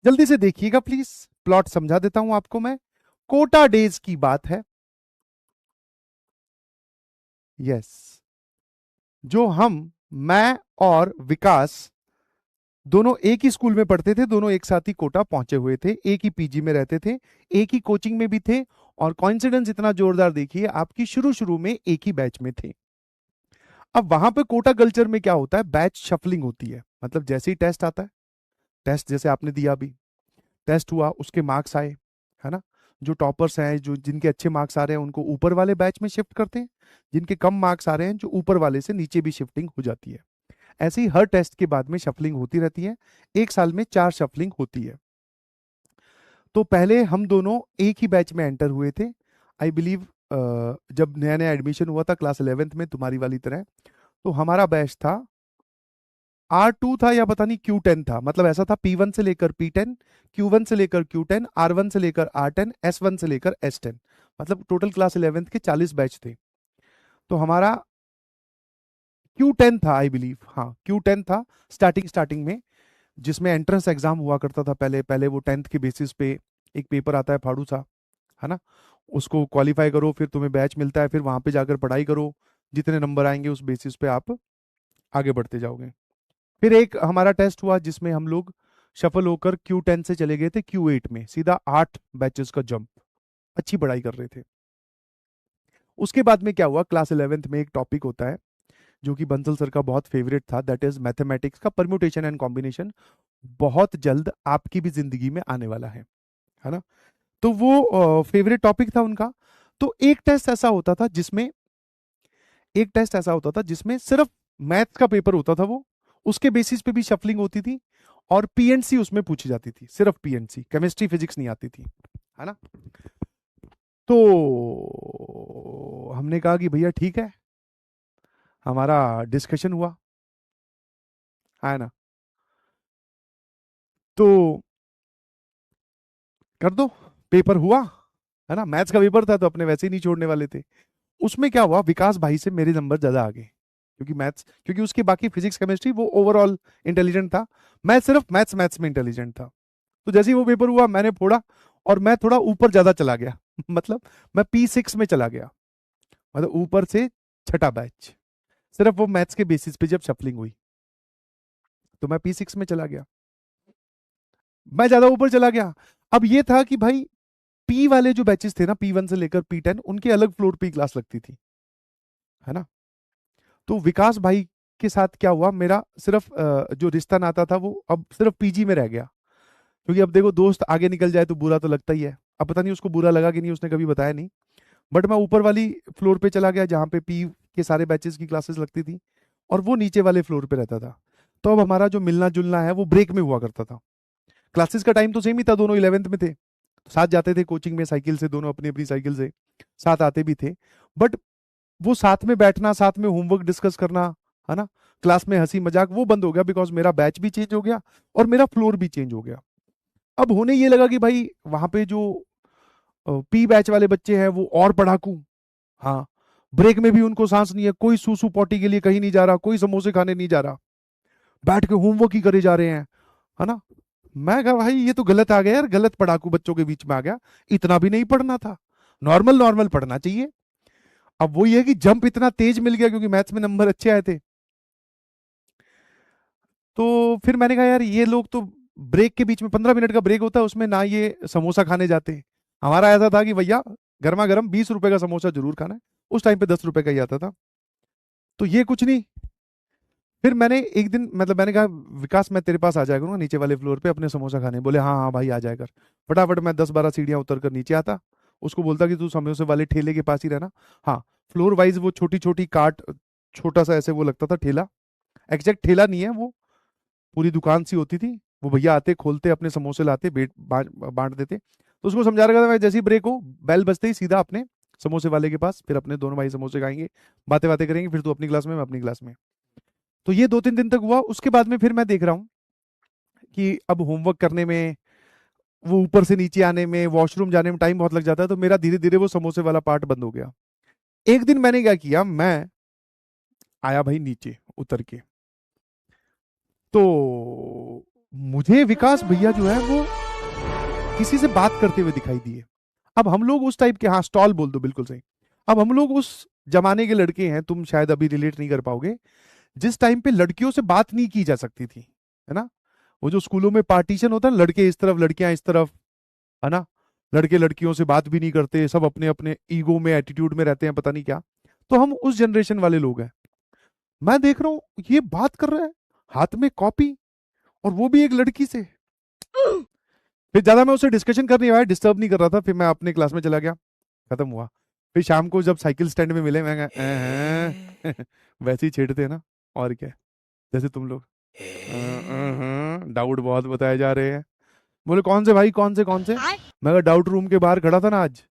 जल्दी से देखिएगा प्लीज, प्लॉट समझा देता हूं आपको मैं। कोटा डेज की बात है। यस। जो मैं और विकास दोनों एक ही स्कूल में पढ़ते थे, दोनों एक साथ ही कोटा पहुंचे हुए थे, एक ही पीजी में रहते थे, एक ही कोचिंग में भी थे। और कॉइंसिडेंस इतना जोरदार देखिए, आपकी शुरू शुरू में एक ही बैच में थे। अब वहां पे कोटा कल्चर में क्या होता है, बैच शफलिंग होती है। मतलब जैसे ही टेस्ट आता है, टेस्ट जैसे आपने दिया अभी, टेस्ट हुआ, उसके मार्क्स आए, है ना। जो टॉपर्स हैं, जो जिनके अच्छे मार्क्स आ रहे हैं, उनको ऊपर वाले बैच में शिफ्ट करते हैं। जिनके कम मार्क्स आ रहे हैं, जो ऊपर वाले से नीचे भी शिफ्टिंग हो जाती है। ऐसे ही हर टेस्ट के बाद में शफलिंग होती रहती है। एक साल में 4 शफलिंग होती है। तो पहले हम दोनों एक ही बैच में एंटर हुए थे, आई बिलीव। जब नया नया एडमिशन हुआ था क्लास 11th में, तुम्हारी वाली तरह, तो हमारा बैच था R2 था, या पता नहीं Q10 था। मतलब ऐसा था, P1 से लेकर P10, Q1 से लेकर Q10, R1 से लेकर R10, S1 से लेकर S10। मतलब टोटल क्लास 11th के 40 बैच थे। तो हमारा Q10 था, आई बिलीव। हाँ, Q10 था स्टार्टिंग स्टार्टिंग में, जिसमें एंट्रेंस एग्जाम हुआ करता था। पहले पहले वो 10th के बेसिस पे एक पेपर आता है फाड़ू सा, है ना। उसको क्वालिफाई करो, फिर तुम्हें बैच मिलता है, फिर वहां पे जाकर पढ़ाई करो। जितने नंबर आएंगे उस बेसिस पे आप आगे बढ़ते जाओगे। फिर एक हमारा टेस्ट हुआ जिसमें हम लोग शफल होकर Q10 से चले गए थे Q8 में, सीधा 8 बैचेस का जंप। अच्छी पढ़ाई कर रहे थे। उसके बाद में क्या हुआ, क्लास 11th में एक टॉपिक होता है जो कि बंसल सर का बहुत फेवरेट था, दैट इज मैथमेटिक्स का परम्यूटेशन एंड कॉम्बिनेशन। बहुत जल्द आपकी भी जिंदगी में आने वाला है ना। तो वो फेवरेट टॉपिक था उनका। तो एक टेस्ट ऐसा होता था जिसमें सिर्फ मैथ्स का पेपर होता था वो, उसके बेसिस पे भी शफलिंग होती थी। और पीएनसी उसमें पूछी जाती थी, सिर्फ पीएनसी, केमिस्ट्री फिजिक्स नहीं आती थी, है ना। तो हमने कहा कि भैया ठीक है, हमारा डिस्कशन हुआ, है ना। तो कर दो, पेपर हुआ, है ना। मैथ्स का पेपर था तो अपने वैसे ही नहीं छोड़ने वाले थे। उसमें क्या हुआ, विकास भाई से मेरे नंबर ज्यादा आ गए, क्योंकि उसकी बाकी फिजिक्स केमिस्ट्री वो ओवरऑल इंटेलिजेंट था। मैं सिर्फ मैथ्स मैथ्स में इंटेलिजेंट था। तो जैसे ही वो पेपर हुआ, मैंने फोड़ा, और मैं थोड़ा ऊपर ज्यादा चला गया। मतलब मैं P6 में चला गया, मतलब ऊपर से छठा बैच। सिर्फ वो मैथ्स के बेसिस पे जब शफलिंग हुई, तो मैं P6 में चला गया, मैं ज्यादा ऊपर चला गया। अब ये था कि भाई, पी वाले जो बैचेस थे ना, P1 से लेकर P10, उनके अलग फ्लोर पे क्लास लगती थी, है ना। तो विकास भाई के साथ क्या हुआ, मेरा सिर्फ जो रिश्ता नाता था वो अब सिर्फ पीजी में रह गया। क्योंकि अब देखो, दोस्त आगे निकल जाए तो बुरा तो लगता ही है। अब पता नहीं उसको बुरा लगा कि नहीं, उसने कभी बताया नहीं। बट मैं ऊपर वाली फ्लोर पे चला गया जहाँ पे पी के सारे बैचेस की क्लासेस लगती थी, और वो नीचे वाले फ्लोर पे रहता था। तो अब हमारा जो मिलना जुलना है वो ब्रेक में हुआ करता था। क्लासेस का टाइम तो सेम ही था, दोनों 11th में थे, साथ जाते थे कोचिंग में साइकिल से, दोनों अपनी अपनी साइकिल से साथ आते भी थे। बट वो साथ में बैठना, साथ में होमवर्क डिस्कस करना, है ना, क्लास में हंसी मजाक, वो बंद हो गया, बिकॉज मेरा बैच भी चेंज हो गया और मेरा फ्लोर भी चेंज हो गया। अब होने ये लगा कि भाई, वहां पे जो पी बैच वाले बच्चे हैं वो और पढ़ाकू। हाँ, ब्रेक में भी उनको सांस नहीं है, कोई सूसू पॉटी के लिए कहीं नहीं जा रहा, कोई समोसे खाने नहीं जा रहा, बैठ के होमवर्क ही करे जा रहे हैं, है ना। मैं कहा भाई, ये तो गलत आ गया यार, गलत पढ़ाकू बच्चों के बीच में आ गया। इतना भी नहीं पढ़ना था, नॉर्मल नॉर्मल पढ़ना चाहिए। अब वो ये है कि जंप इतना तेज मिल गया क्योंकि मैथ्स में नंबर अच्छे आए थे। तो फिर मैंने कहा यार, ये लोग तो ब्रेक के बीच में 15 मिनट का ब्रेक होता है, उसमें ना ये समोसा खाने जाते। हमारा ऐसा था कि भैया, गर्मा गर्म 20 रुपए का समोसा जरूर खाना है। उस टाइम पे 10 रुपए का ही आता था। तो ये कुछ नहीं। फिर मैंने एक दिन, मतलब मैंने कहा, विकास मैं तेरे पास आ जाया करूंगा नीचे वाले फ्लोर पे अपने समोसा खाने। बोले हाँ हाँ भाई, आ जाया कर। फटाफट मैं 10-12 सीढ़ियां उतर कर नीचे आता, उसको बोलता कि तू समोसे वाले ठेले के पास ही रहना। हाँ, फ्लोर वाइज वो छोटी छोटी काट, छोटा सा ऐसे वो लगता था ठेला। एग्जैक्ट ठेला नहीं है वो, पूरी दुकान सी होती थी। वो भैया आते, खोलते, अपने समोसे लाते, बांट देते। तो उसको समझा रखा था मैं, जैसे ही ब्रेक हो, बेल बजते ही सीधा अपने समोसे वाले के पास, फिर अपने दोनों भाई समोसे खाएंगे, बातें बातें करेंगे, फिर तू अपनी क्लास में, मैं अपनी क्लास में। तो ये 2-3 दिन तक हुआ। उसके बाद में फिर मैं देख रहा हूँ कि अब होमवर्क करने में, वो ऊपर से नीचे आने में, वॉशरूम जाने में टाइम बहुत लग जाता है, तो मेरा धीरे धीरे वो समोसे वाला पार्ट बंद हो गया। एक दिन मैंने क्या किया, मैं आया भाई नीचे उतर के। तो मुझे विकास भैया जो है वो किसी से बात करते हुए दिखाई दिए। अब हम लोग उस टाइप के, हाँ स्टॉल बोल दो, बिल्कुल सही। अब हम लोग उस जमाने के लड़के हैं, तुम शायद अभी रिलेट नहीं कर पाओगे, जिस टाइम पे लड़कियों से बात नहीं की जा सकती थी, है ना। वो जो स्कूलों में पार्टीशन होता है, लड़के इस तरफ लड़कियां इस तरफ, है ना। लड़के लड़कियों से बात भी नहीं करते, सब अपने अपने ईगो में एटीट्यूड में रहते हैं, पता नहीं क्या। तो हम उस जनरेशन वाले लोग हैं। मैं देख रहा हूं ये बात कर रहा है, हाथ में कॉपी, और वो भी एक लड़की से। फिर ज्यादा मैं उससे डिस्कशन कर नहीं आया, डिस्टर्ब नहीं कर रहा था, फिर मैं अपने क्लास में चला गया, खत्म हुआ। फिर शाम को जब साइकिल स्टैंड में मिले, मैं कहा, वैसे ही छेड़ते हैं ना, और क्या, जैसे तुम लोग डाउट बहुत बताए जा रहे हैं। बोले कौन से भाई, कौन से कौन से। मैं कहा डाउट रूम के बाहर खड़ा था ना आज।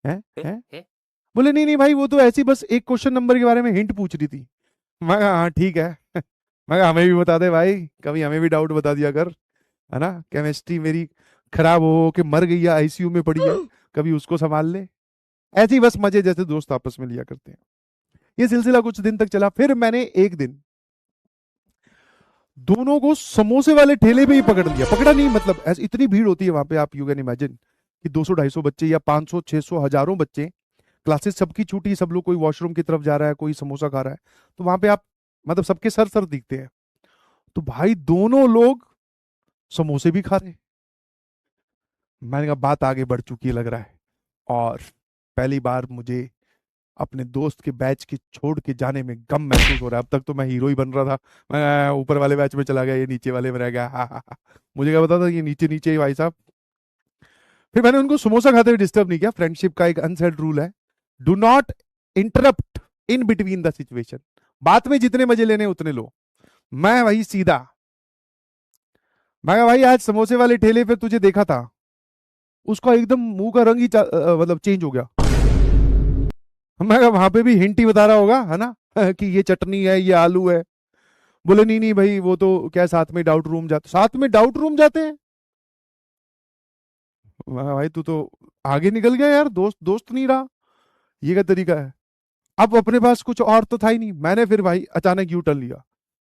है बोले नहीं नहीं भाई, वो तो ऐसी बस एक क्वेश्चन नंबर के बारे में हिंट पूछ रही थी। मैं कहा हाँ ठीक है। मैं कहा हमें भी बता दे भाई, कभी हमें भी डाउट बता दिया कर, है ना। केमिस्ट्री मेरी खराब हो के मर गई है, आईसीयू में पड़ी है, कभी उसको संभाल ले। ऐसे ही बस मजे जैसे दोस्त आपस में लिया करते हैं। ये सिलसिला कुछ दिन तक चला, फिर मैंने एक दिन दोनों को समोसे वाले ठेले पे ही पकड़ लिया। पकड़ा नहीं मतलब, ऐसी इतनी भीड़ होती है वहां पे, आप यू कैन इमेजिन कि 200-250 बच्चे या 500 600 हजारों बच्चे, क्लासेस सबकी छूटी, सब लोग कोई वॉशरूम की तरफ जा रहा है, कोई समोसा खा रहा है, तो वहां पे आप मतलब सबके सर सर दिखते हैं। तो भाई दोनों लोग समोसे भी खा रहे। मैंने कहा बात आगे बढ़ चुकी है लग रहा है। और पहली बार मुझे अपने दोस्त के बैच की छोड़ के जाने में गम महसूस हो रहा है। अब तक तो मैं हीरो ही बन रहा था, मैं ऊपर वाले बैच में चला गया, ये नीचे वाले में रह गया। हा, हा, हा। मुझे क्या पता था ये नीचे नीचे ही भाई साहब। फिर मैंने उनको समोसा खाते हुए डिस्टर्ब नहीं किया। फ्रेंडशिप का एक अनसेड रूल है, do not interrupt in between the situation. बात में जितने मजे लेने उतने लो। मैं वही सीधा, मैं कहा, भाई आज समोसे वाले ठेले पे तुझे देखा था, उसका एकदम मुंह का रंग ही मतलब चेंज हो गया। मैं कहा वहां पे भी हिंट ही बता रहा होगा, है ना, कि ये चटनी है, ये आलू है। बोले नहीं नहीं भाई, वो तो क्या साथ में डाउट रूम जाते, साथ में डाउट रूम जाते हैं। मैं कहा, भाई तू तो आगे निकल गया यार, दोस्त दोस्त नहीं रहा, ये क्या तरीका है। अब अपने पास कुछ और तो था ही नहीं, मैंने फिर भाई अचानक यू टर्न लिया।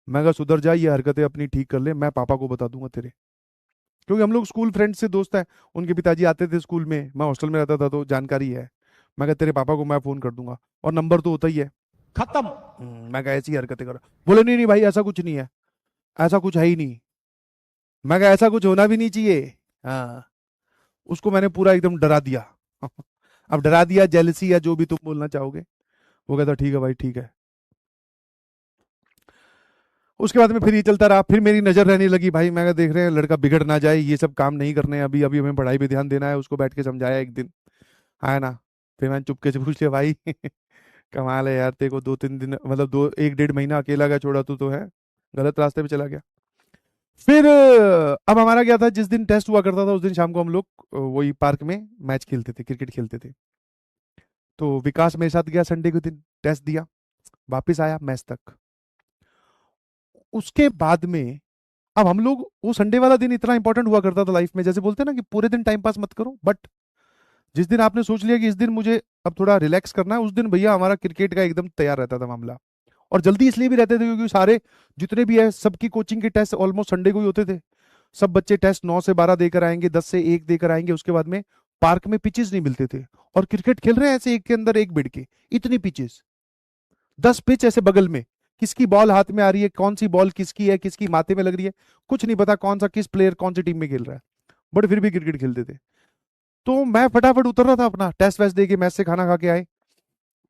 मैं कहा सुधर जा, ये हरकतें अपनी ठीक कर ले, मैं पापा को बता दूंगा तेरे। क्योंकि हम लोग स्कूल फ्रेंड से दोस्त हैं, उनके पिताजी आते थे स्कूल में, मैं हॉस्टल में रहता था तो जानकारी है। मैं कहा तेरे पापा को मैं फोन कर दूंगा, और नंबर तो होता ही है। खत्म। मैं कहा ऐसी हरकतें करो। बोले नहीं नहीं भाई ऐसा कुछ नहीं है, ऐसा कुछ है ही नहीं। मैं कहा ऐसा कुछ होना भी नहीं चाहिए। हाँ, उसको मैंने पूरा एकदम डरा दिया। अब डरा दिया, जेलसी या जो भी तुम बोलना चाहोगे। वो कहता ठीक है भाई ठीक है। उसके बाद में फिर ये चलता रहा, फिर मेरी नजर रहने लगी भाई, मैं कहा देख रहे हैं लड़का बिगड़ ना जाए, ये सब काम नहीं करने, अभी अभी हमें पढ़ाई पे ध्यान देना है। उसको बैठ के समझाया एक दिन, है ना। फिर मैंने चुपके से पूछ लिया भाई, कमाल है यार, तेरे को 2-3 दिन मतलब दो 1-1.5 महीना अकेला का छोड़ा, तू तो है गलत रास्ते पे चला गया। फिर अब हमारा क्या था, जिस दिन टेस्ट हुआ करता था उस दिन शाम को हम लोग वही पार्क में मैच खेलते थे, क्रिकेट खेलते थे। तो विकास मेरे साथ गया संडे के दिन, टेस्ट दिया, वापिस आया मैच तक। उसके बाद में अब हम लोग, वो संडे वाला दिन इतना इंपॉर्टेंट हुआ करता था लाइफ में, जैसे बोलते हैं ना कि पूरे दिन टाइम पास मत करो, बट जिस दिन आपने सोच लिया कि इस दिन मुझे अब थोड़ा रिलैक्स करना है, उस दिन भैया हमारा क्रिकेट का एकदम तैयार रहता था मामला। और जल्दी इसलिए भी रहते थे क्योंकि सारे जितने भी है सबकी कोचिंग के टेस्ट ऑलमोस्ट संडे को ही होते थे। सब बच्चे टेस्ट 9 से 12 देकर आएंगे, 10 से 1 देकर आएंगे। उसके बाद में पार्क में पिचेस नहीं मिलते थे, और क्रिकेट खेल रहे हैं ऐसे एक के अंदर एक बिड़ के, इतनी पिचेस, 10 पिच ऐसे बगल में, किसकी बॉल हाथ में आ रही है, कौन सी बॉल किसकी है, किसकी माथे में लग रही है, कुछ नहीं पता, कौन सा किस प्लेयर कौन सी टीम में खेल रहा है, बट फिर भी क्रिकेट खेलते थे। तो मैं फटाफट उतर रहा था अपना टेस्ट वेस्ट दे के, मैच से खाना खा के आए,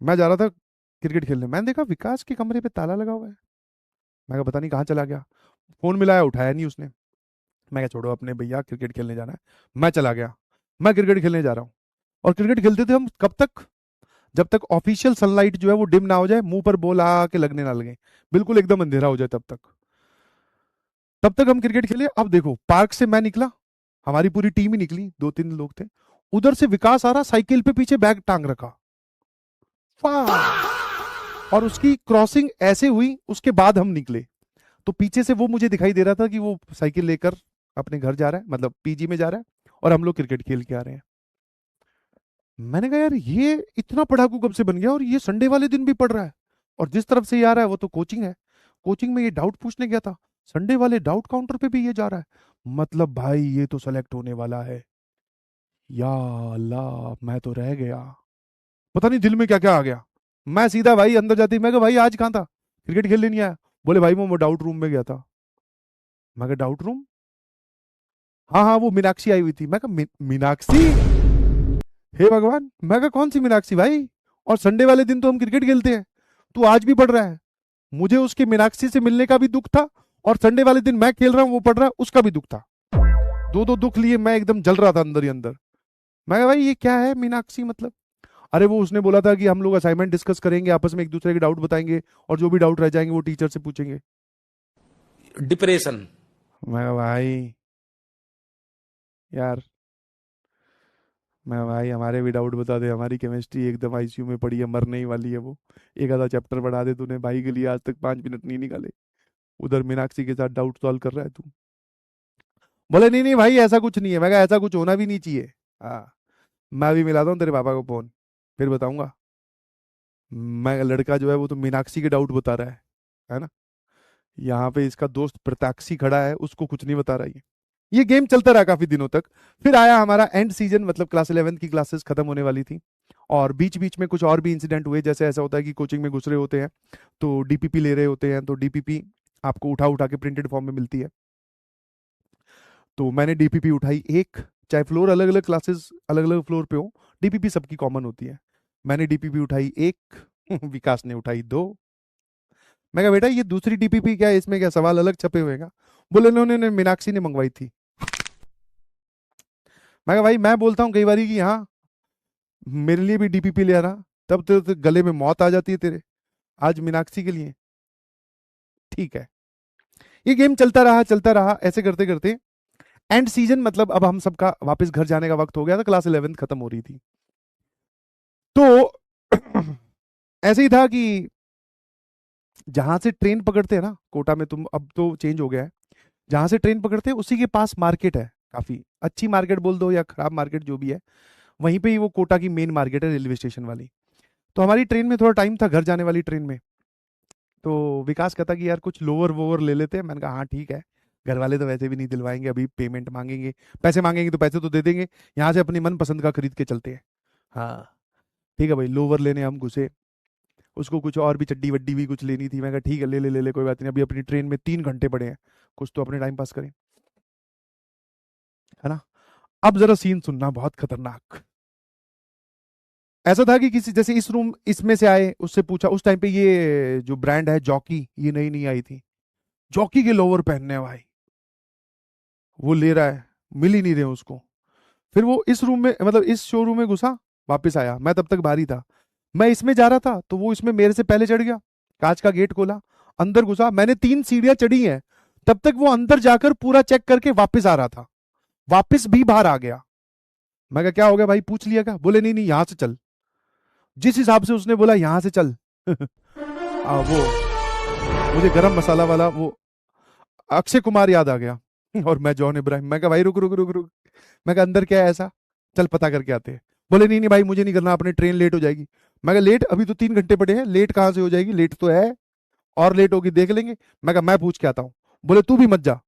मैं जा रहा था क्रिकेट खेलने। मैंने देखा विकास के कमरे पे ताला लगा हुआ है। मैं कहा पता नहीं कहाँ चला गया, फोन मिलाया उठाया नहीं उसने। मैं कहा छोड़ो अपने भैया, क्रिकेट खेलने जाना है। मैं चला गया, मैं क्रिकेट खेलने जा रहा हूँ। और क्रिकेट खेलते थे हम कब तक, जब तक ऑफिशियल सनलाइट जो है वो डिम ना हो जाए, मुंह पर बॉल आके लगने ना लगे, बिल्कुल एकदम अंधेरा हो जाए, तब तक हम क्रिकेट खेले। अब देखो पार्क से मैं निकला, हमारी पूरी टीम ही निकली, 2-3 लोग थे। उधर से विकास आ रहा, साइकिल पे पीछे बैग टांग रखा, और उसकी क्रॉसिंग ऐसे हुई, उसके बाद हम निकले। तो पीछे से वो मुझे दिखाई दे रहा था कि वो साइकिल लेकर अपने घर जा रहा है, मतलब पीजी में जा रहा है, और हम लोग क्रिकेट खेल के आ रहे हैं। मैंने कहा यार ये इतना पढ़ाकू कब से बन गया, और ये संडे वाले दिन भी पढ़ रहा है, और जिस तरफ से ये आ रहा है वो तो कोचिंग है, कोचिंग में ये डाउट पूछने गया था। संडे वाले डाउट काउंटर पे भी ये जा रहा है, मतलब भाई ये तो सेलेक्ट होने वाला है। या अल्लाह, मैं तो रह गया, पता नहीं दिल में क्या क्या आ गया। मैं सीधा भाई अंदर जाती, मैं कहा भाई आज कहाँ था, क्रिकेट खेलने नहीं आया? बोले भाई मैं वो डाउट रूम में गया था। मैं कहा डाउट रूम? हाँ हाँ, वो मीनाक्षी आई हुई थी। मैं कहा मीनाक्षी? हे भगवान, मैं कहा कौन सी मीनाक्षी भाई? और संडे वाले दिन तो हम क्रिकेट खेलते हैं, तू आज भी पढ़ रहा है। मुझे उसके मीनाक्षी से मिलने का भी दुख था, और संडे वाले दिन मैं खेल रहा हूँ वो पढ़ रहा है उसका भी दुख था। दो दो दुख लिए मैं एकदम जल रहा था अंदर ही अंदर। मैं कहा भाई ये क्या है मीनाक्षी मतलब? अरे वो उसने बोला था कि हम लोग असाइनमेंट डिस्कस करेंगे, आपस में एक दूसरे के डाउट बताएंगे, और जो भी डाउट रह जाएंगे वो टीचर से पूछेंगे। डिप्रेशन। मैं कहा भाई यार, मैं भाई हमारे भी डाउट बता दे, हमारी केमिस्ट्री एकदम आईसीयू में पड़ी है, मरने ही वाली है वो। एक आधा चैप्टर पढ़ा दे तूने भाई के लिए, आज तक 5 मिनट नहीं निकाले, उधर मीनाक्षी के साथ डाउट सॉल्व कर रहा है तू। बोले नहीं नहीं भाई ऐसा कुछ नहीं है। मैं कहा ऐसा कुछ होना भी नहीं चाहिए। हाँ, मैं अभी मिलाता हूँ तेरे पापा को फोन, फिर बताऊंगा। मैं लड़का जो है वो तो मीनाक्षी के डाउट बता रहा है ना? यहाँ पे इसका दोस्त प्रताक्षी खड़ा है, उसको कुछ नहीं बता रहा ये गेम चलता रहा काफी दिनों तक। फिर आया हमारा एंड सीजन, मतलब क्लास 11 की क्लासेस खत्म होने वाली थी, और बीच बीच में कुछ और भी इंसिडेंट हुए। जैसे ऐसा होता है कि कोचिंग में घुस रहे होते हैं तो डीपीपी ले रहे होते हैं, तो डीपीपी आपको उठा उठा के प्रिंटेड फॉर्म में मिलती है। तो मैंने डीपीपी उठाई एक, चाहे फ्लोर अलग अलग क्लासेस अलग अलग फ्लोर पे हो, डीपीपी सबकी कॉमन होती है। मैंने डीपीपी उठाई एक, विकास ने उठाई दो। मैं कहा बेटा ये दूसरी डीपीपी क्या है, इसमें क्या सवाल अलग छपे हुए हैं? बोले उन्होंने मीनाक्षी ने मंगवाई थी। मैं कहा भाई मैं बोलता हूँ कई बार कि हाँ मेरे लिए भी डीपीपी ले आना, तब तो गले में मौत आ जाती है तेरे, आज मीनाक्षी के लिए। ठीक है, ये गेम चलता रहा ऐसे करते करते एंड सीजन, मतलब अब हम सबका वापस घर जाने का वक्त हो गया था, क्लास 11 खत्म हो रही थी। तो ऐसे ही था कि जहां से ट्रेन पकड़ते हैं ना कोटा में, तुम अब तो चेंज हो गया है, जहां से ट्रेन पकड़ते हैं उसी के पास मार्केट है, काफी अच्छी मार्केट बोल दो या खराब मार्केट जो भी है, वहीं पे ही वो कोटा की मेन मार्केट है, रेलवे स्टेशन वाली। तो हमारी ट्रेन में थोड़ा टाइम था, घर जाने वाली ट्रेन में। तो विकास कहता कि यार कुछ लोअर वोवर ले लेते हैं। मैंने कहा हाँ ठीक है, घर वाले तो वैसे भी नहीं दिलवाएंगे, अभी पेमेंट मांगेंगे, पैसे मांगेंगे तो पैसे तो दे देंगे, यहाँ से अपनी मन पसंद का खरीद के चलते हैं। हाँ ठीक है भाई, लोअर लेने हम घुसे। उसको कुछ और भी चड्डी वड्डी भी कुछ लेनी थी। मैं कहा ठीक है ले ले कोई बात नहीं, अभी अपनी ट्रेन में 3 घंटे पड़े हैं, कुछ तो अपने टाइम पास करें, है ना? अब जरा सीन सुनना, बहुत खतरनाक। ऐसा था कि किसी जैसे इस रूम इसमें से आए, उससे पूछा, उस टाइम पे ये जो ब्रांड है जॉकी, ये नई नई आई थी, जॉकी के लोअर पहनने हैं भाई। वो ले रहा है, मिल ही नहीं रहे उसको। फिर वो इस रूम में, मतलब इस शोरूम में घुसा, वापस आया, मैं तब तक बाहर ही था। मैं इसमें जा रहा था तो वो इसमें मेरे से पहले चढ़ गया, कांच का गेट खोला, अंदर घुसा, मैंने 3 सीढ़ियां चढ़ी हैं, तब तक वो अंदर जाकर पूरा चेक करके वापस आ रहा था, वापस भी बाहर आ गया। मैं कहा क्या हो गया भाई, पूछ लिया क्या? बोले नहीं नहीं यहां से चल। जिस हिसाब से उसने बोला यहां से चल, वो मुझे गरम मसाला वाला वो अक्षय कुमार याद आ गया और मैं जॉन इब्राहिम। मैं कहा भाई रुक रुक रुक रुक, मैं कहा अंदर क्या है ऐसा, चल पता करके आते हैं। बोले नहीं नहीं भाई मुझे नहीं करना, अपनी ट्रेन लेट हो जाएगी। मैं कहा लेट, अभी तो 3 घंटे पड़े हैं, लेट कहाँ से हो जाएगी, लेट तो है, और लेट होगी देख लेंगे। मैं कहा मैं पूछ के आता हूँ। बोले तू भी मत जा।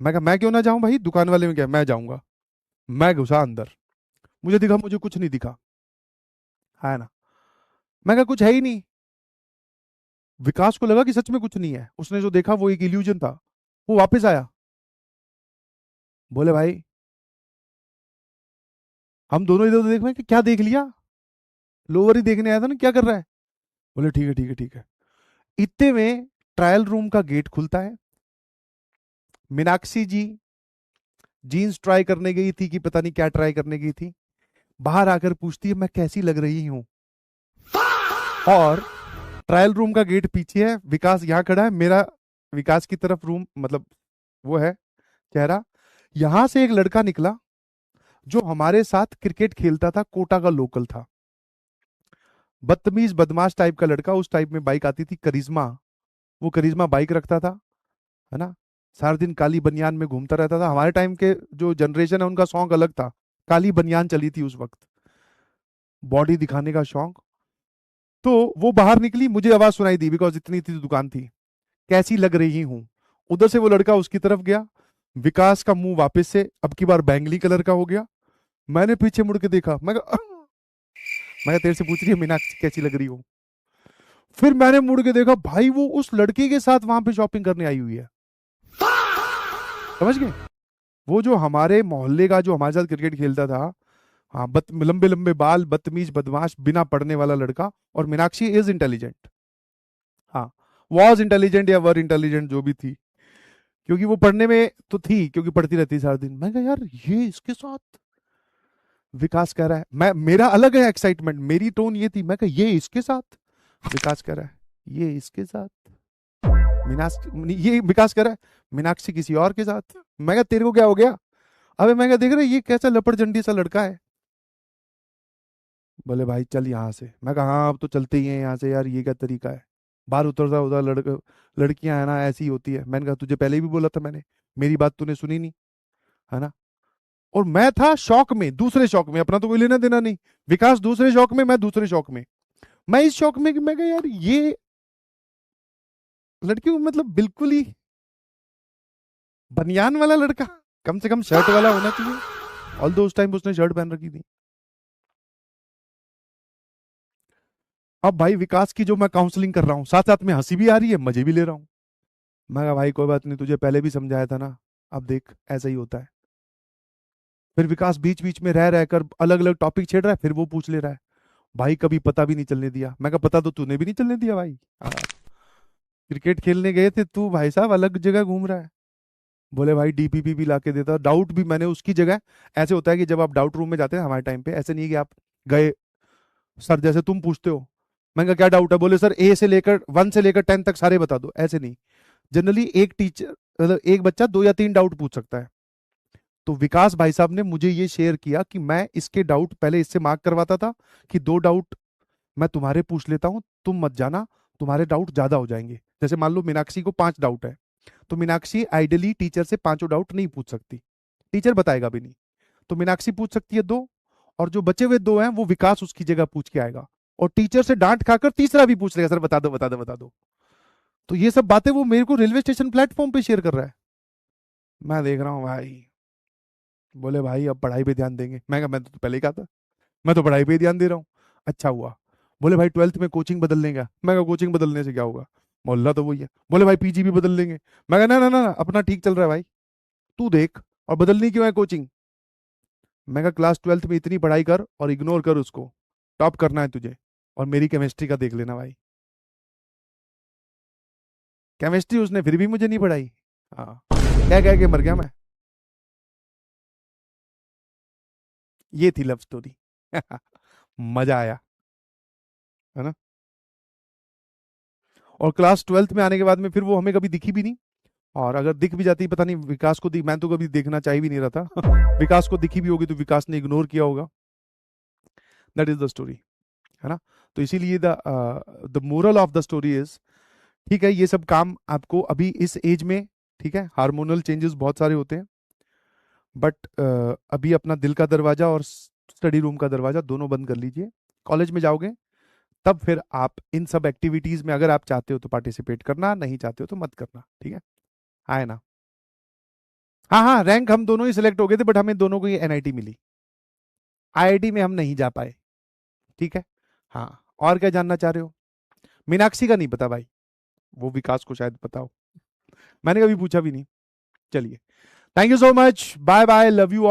मैं कहा मैं क्यों ना जाऊं भाई, दुकान वाले में क्या, मैं जाऊंगा। मैं घुसा अंदर, मुझे दिखा, मुझे कुछ नहीं दिखा, है ना? मैं कहा कुछ है ही नहीं। विकास को लगा कि सच में कुछ नहीं है, उसने जो देखा वो एक इल्यूजन था। वो वापस आया, बोले भाई, हम दोनों इधर उधर देख रहे हैं कि क्या देख लिया, लोअर ही देखने आया था ना, क्या कर रहा है? बोले ठीक है ठीक है ठीक है। इतने में ट्रायल रूम का गेट खुलता है, मीनाक्षी जी जीन्स ट्राई करने गई थी कि पता नहीं क्या ट्राई करने गई थी, बाहर आकर पूछती है मैं कैसी लग रही हूं। और ट्रायल रूम का गेट पीछे है, विकास यहाँ खड़ा है, मेरा विकास की तरफ रूम, मतलब वो है चेहरा। यहां से एक लड़का निकला जो हमारे साथ क्रिकेट खेलता था, कोटा का लोकल था, बदतमीज बदमाश टाइप का लड़का। उस टाइप में बाइक आती थी करिश्मा, वो करिश्मा बाइक रखता था, है ना? सारा दिन काली बनियान में घूमता रहता था। हमारे टाइम के जो जनरेशन है उनका शौक अलग था, काली बनियान चली थी उस वक्त, बॉडी दिखाने का शौक। तो वो बाहर निकली, मुझे आवाज सुनाई दी बिकॉज इतनी थी दुकान थी, कैसी लग रही हूं। उधर से वो लड़का उसकी तरफ गया, विकास का मुंह वापस से अब की बार बैंगनी कलर का हो गया। मैंने पीछे मुड़ के देखा, मैं तेरे से पूछ रही है मीनाक्षी कैसी लग रही हो। फिर मैंने मुड़ के देखा, भाई वो उस लड़के के साथ वहां पे शॉपिंग करने आई हुई है। समझ गए? वो जो हमारे मोहल्ले का जो हमारे साथ क्रिकेट खेलता था, हाँ, लंबे लंबे बाल, बदतमीज बदमाश बिना पढ़ने वाला लड़का। और मीनाक्षी इज इंटेलिजेंट, हाँ, वॉज इंटेलिजेंट या वर इंटेलिजेंट जो भी थी, क्योंकि वो पढ़ने में तो थी, क्योंकि पढ़ती रहती सारा दिन। मैं कहा यार ये इसके साथ। विकास कह रहा है, मैं मेरा अलग है एक्साइटमेंट, मेरी टोन ये थी, मैं कहा ये इसके साथ। विकास कह रहा है ये इसके साथ। मीनाक्षी, ये विकास कह रहा है मीनाक्षी किसी और के साथ। मैं कहा तेरे को क्या हो गया? अबे मैं कहा देख रहे ये कैसा लपड़जंडी सा लड़का है। बोले भाई चल यहाँ से। मैं कहा हाँ अब तो चलते ही हैं यहाँ से यार, ये क्या तरीका है? बाहर उतरता उधर लड़कियां है ना ऐसी होती है। मैंने कहा तुझे पहले भी बोला था मैंने, मेरी बात तूने सुनी नहीं, है ना? और मैं था शौक में, दूसरे शौक में, अपना तो कोई लेना देना नहीं। विकास दूसरे शौक में, मैं दूसरे शौक में। मैं इस शौक में कि मैं कहा यार ये लड़की को मतलब बिल्कुल ही बनियान वाला लड़का, कम से कम शर्ट वाला होना चाहिए। ऑल दो उस टाइम उसने शर्ट पहन रखी थी। अब भाई विकास की जो मैं काउंसलिंग कर रहा हूँ, साथ साथ में हंसी भी आ रही है, मजे भी ले रहा हूँ। मैं कहा भाई कोई बात नहीं, तुझे पहले भी समझाया था ना, अब देख ऐसा ही होता है। फिर विकास बीच बीच में रह रहकर अलग अलग टॉपिक छेड़ रहा है, फिर वो पूछ ले रहा है। भाई कभी पता भी नहीं चलने दिया। मैं कहा पता तो तूने भी नहीं चलने दिया भाई। हाँ, क्रिकेट खेलने गए थे, तू भाई साहब अलग जगह घूम रहा है। बोले भाई डीपीपी भी ला के देता, डाउट भी मैंने उसकी जगह। ऐसे होता है कि जब आप डाउट रूम में जाते हैं हमारे टाइम पे, ऐसे नहीं है कि आप गए, सर जैसे तुम पूछते हो, मैं कहा क्या डाउट है, बोले सर ए से लेकर 1 से लेकर 10 तक सारे बता दो। ऐसे नहीं, जनरली एक टीचर मतलब एक बच्चा 2 या 3 डाउट पूछ सकता है। तो विकास भाई साहब ने मुझे ये शेयर किया कि मैं इसके डाउट पहले इससे मार्क करवाता था कि 2 डाउट मैं तुम्हारे पूछ लेता हूं, तुम मत जाना, तुम्हारे डाउट ज्यादा हो जाएंगे। जैसे मान लो मीनाक्षी को 5 डाउट है, तो मीनाक्षी आइडियली टीचर से 5 डाउट नहीं पूछ सकती, टीचर बताएगा भी नहीं। तो मीनाक्षी पूछ सकती है 2, और जो बचे हुए 2 हैं वो विकास उसकी जगह पूछ के आएगा, और टीचर से डांट खाकर तीसरा भी पूछ लेगा, सर बता दो बता दो बता दो। तो ये सब बातें वो मेरे को रेलवे स्टेशन प्लेटफॉर्म पे शेयर कर रहा है। मैं देख रहा हूँ भाई। बोले भाई अब पढ़ाई पे ध्यान देंगे। मैं कहा मैं तो पहले ही कहा था, मैं तो पढ़ाई पे ही ध्यान दे रहा हूँ। अच्छा हुआ। बोले भाई 12th में कोचिंग बदल लेंगे। मैं कहा कोचिंग बदलने से क्या होगा, मोहल्ला तो वही है। बोले भाई पीजी भी बदल लेंगे। मैं कहा ना ना ना ना, अपना ठीक चल रहा है भाई, तू देख, और बदलनी क्यों है कोचिंग? मैं कहा क्लास 12th में इतनी पढ़ाई कर और इग्नोर कर उसको, टॉप करना है तुझे। और मेरी केमिस्ट्री का देख लेना भाई, केमिस्ट्री उसने फिर भी मुझे नहीं पढ़ाई। हाँ, कह के मर गया मैं। ये थी लव स्टोरी। मजा आया, है ना? और क्लास 12th में आने के बाद में फिर वो हमें कभी दिखी भी नहीं। और अगर दिख भी जाती, पता नहीं विकास को दिख, मैं तो कभी देखना चाह भी नहीं रहा था। विकास को दिखी भी होगी तो विकास ने इग्नोर किया होगा। दैट इज द स्टोरी, है ना? तो इसीलिए the moral of the story is, ठीक है ये सब काम आपको अभी इस एज में, ठीक है, हार्मोनल चेंजेस बहुत सारे होते हैं, बट अभी अपना दिल का दरवाजा और स्टडी रूम का दरवाजा दोनों बंद कर लीजिए। कॉलेज में जाओगे तब फिर आप इन सब एक्टिविटीज में अगर आप चाहते हो तो पार्टिसिपेट करना, नहीं चाहते हो तो मत करना, ठीक है? आए ना? हाँ हाँ, रैंक हम दोनों ही सिलेक्ट हो गए थे, बट हमें दोनों को ही एनआईटी मिली, आईआईटी में हम नहीं जा पाए, ठीक है? हाँ। और क्या जानना चाह रहे हो? मीनाक्षी का नहीं पता भाई, वो विकास को शायद पता हो, मैंने कभी पूछा भी नहीं। चलिए, thank you so much, bye bye, love you.